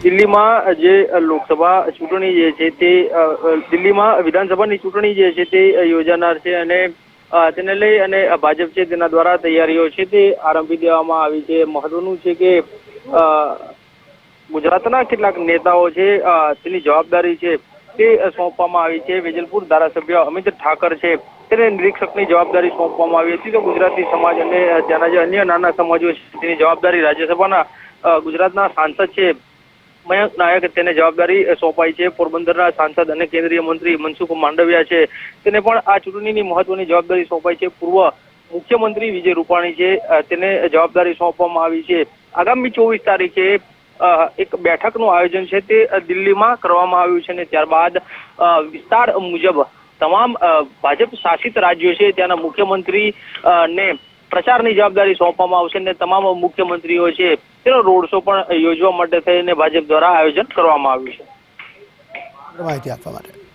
દિલ્હીમાં જે લોકસભા ચૂંટણી જે છે તે દિલ્હીમાં વિધાનસભાની ચૂંટણી જે છે તે યોજાનાર છે અને તેને લઈ અને ભાજપ છે તેના દ્વારા તૈયારીઓ છે તે આરંભી દેવામાં આવી છે। મહત્વનું છે કે ગુજરાતના કેટલાક નેતાઓ છે તેની જવાબદારી છે તે સોંપવામાં આવી છે। વેજલપુર ધારાસભ્ય અમિત ઠાકર છે તેને નિરીક્ષકની જવાબદારી સોંપવામાં આવી હતી, તો ગુજરાતી સમાજ અને ત્યાંના જે અન્ય નાના સમાજો છે તેની જવાબદારી રાજ્યસભાના ગુજરાતના સાંસદ છે મયંક નાયક તેને જવાબદારી સોંપાઈ છે। પોરબંદરના સાંસદ અને કેન્દ્રીય મંત્રી મનસુખ માંડવિયા છે તેને પણ આ ચૂંટણીની મહત્વની જવાબદારી સોંપાઈ છે। પૂર્વ મુખ્યમંત્રી વિજય રૂપાણી છે તેને જવાબદારી સોંપવામાં આવી છે। આગામી 24 તારીખે એક બેઠકનું આયોજન છે તે દિલ્હીમાં કરવામાં આવ્યું છે અને ત્યારબાદ વિસ્તાર મુજબ તમામ ભાજપ શાસિત રાજ્યો છે ત્યાંના મુખ્યમંત્રી ને પ્રચારની જવાબદારી સોંપવામાં આવશે અને તમામ મુખ્યમંત્રીઓ છે તેનો રોડ શો પણ યોજવા માટે થઈને ભાજપ દ્વારા આયોજન કરવામાં આવ્યું છે। માહિતી આપવા માટે